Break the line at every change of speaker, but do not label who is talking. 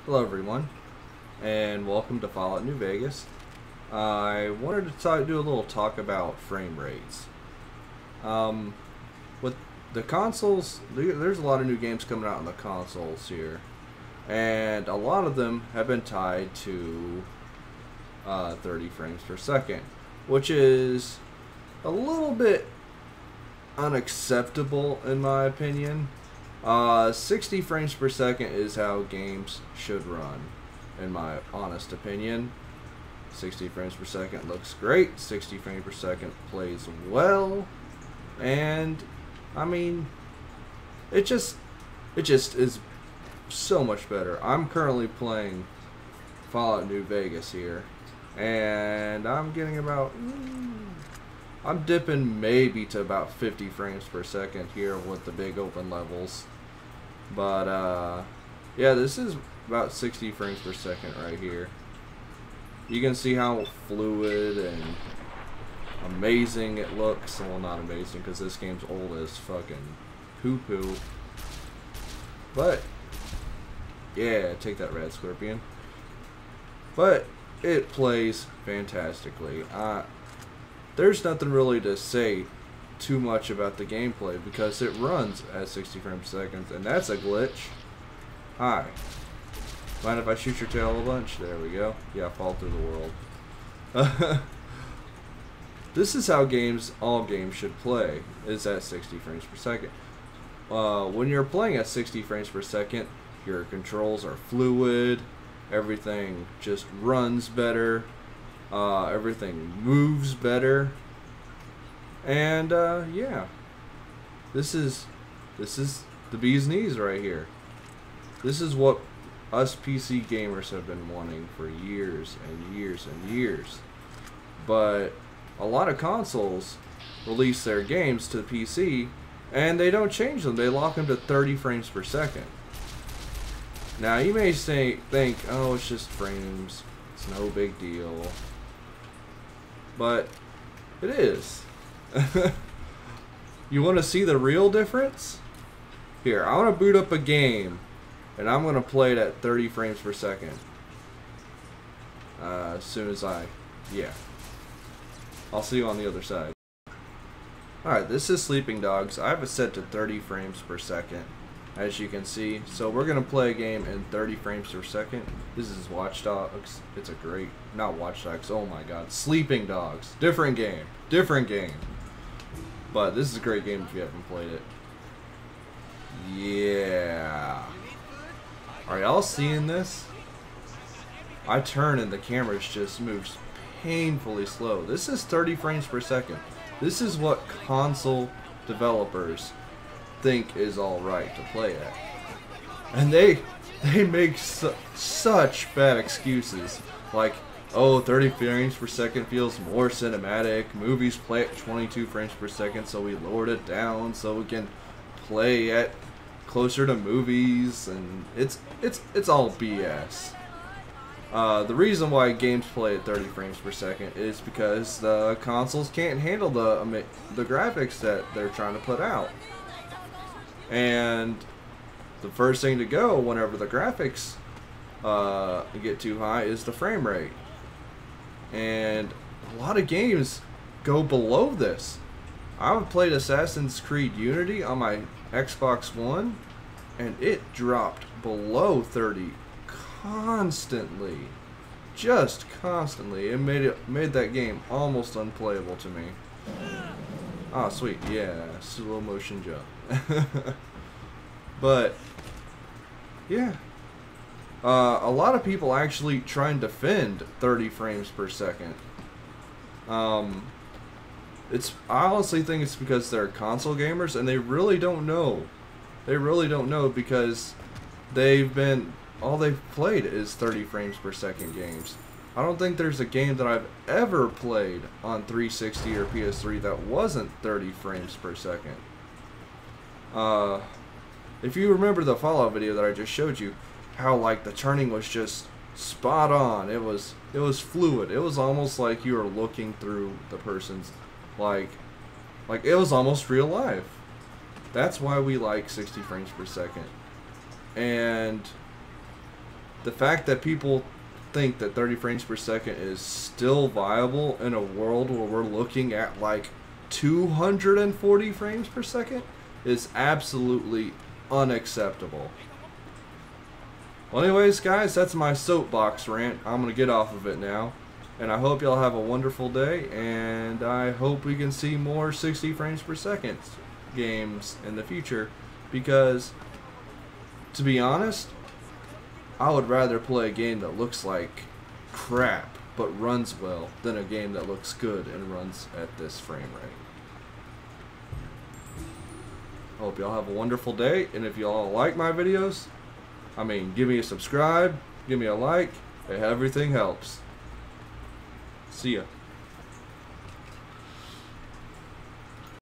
Hello everyone, and welcome to Fallout New Vegas. I wanted to do a little talk about frame rates. With the consoles, there's a lot of new games coming out on the consoles here, and a lot of them have been tied to 30 frames per second, which is a little bit unacceptable in my opinion. 60 frames per second is how games should run, in my honest opinion. 60 frames per second looks great. 60 frames per second plays well, and I mean, it just is so much better. I'm currently playing Fallout New Vegas here, and I'm getting about I'm dipping maybe to about 50 frames per second here with the big open levels. But yeah, this is about 60 frames per second right here. You can see how fluid and amazing it looks. Well, not amazing because this game's old as fucking poo-poo. But yeah, take that, Red Scorpion. But it plays fantastically. There's nothing really to say too much about the gameplay because it runs at 60 frames per second, and that's a glitch. Hi. Mind if I shoot your tail a bunch? There we go. Yeah, fall through the world. This is how all games should play, is at 60 frames per second. When you're playing at 60 frames per second, your controls are fluid, everything just runs better, everything moves better. And yeah, this is the bee's knees right here. This is what us PC gamers have been wanting for years and years and years. But a lot of consoles release their games to the PC and they don't change them. They lock them to 30 frames per second. Now you may think, oh, it's just frames, it's no big deal. But it is. You want to see the real difference? Here, I want to boot up a game, and I'm going to play it at 30 frames per second. As soon as yeah. I'll see you on the other side. Alright, this is Sleeping Dogs. I have it set to 30 frames per second, as you can see. So we're going to play a game in 30 frames per second. This is Watch Dogs. It's a great, not Watch Dogs, oh my god. Sleeping Dogs. Different game. Different game. But this is a great game if you haven't played it. Yeah. Are y'all seeing this? I turn and the camera just moves painfully slow. This is 30 frames per second. This is what console developers think is alright to play at. And they make such bad excuses. Like, oh, 30 frames per second feels more cinematic. Movies play at 22 frames per second, so we lowered it down so we can play at closer to movies, and it's all BS. The reason why games play at 30 frames per second is because the consoles can't handle the graphics that they're trying to put out. And the first thing to go whenever the graphics get too high is the frame rate. And a lot of games go below this. I've played Assassin's Creed Unity on my Xbox One, and it dropped below 30 constantly. Just constantly. It made that game almost unplayable to me. Ah, sweet. Yeah, slow motion jump. But yeah. A lot of people actually try and defend 30 frames per second. I honestly think it's because they're console gamers and they really don't know. They really don't know because all they've played is 30 frames per second games. I don't think there's a game that I've ever played on 360 or PS3 that wasn't 30 frames per second. If you remember the Fallout video that I just showed you, how like the turning was just spot on. It was fluid. It was almost like you were looking through the person's like it was almost real life. That's why we like 60 frames per second. And the fact that people think that 30 frames per second is still viable in a world where we're looking at like 240 frames per second is absolutely unacceptable. Well, anyways, guys, that's my soapbox rant. I'm going to get off of it now. And I hope y'all have a wonderful day. And I hope we can see more 60 frames per second games in the future. Because, to be honest, I would rather play a game that looks like crap but runs well than a game that looks good and runs at this frame rate. Hope y'all have a wonderful day, and if y'all like my videos, give me a subscribe, give me a like, everything helps. See ya.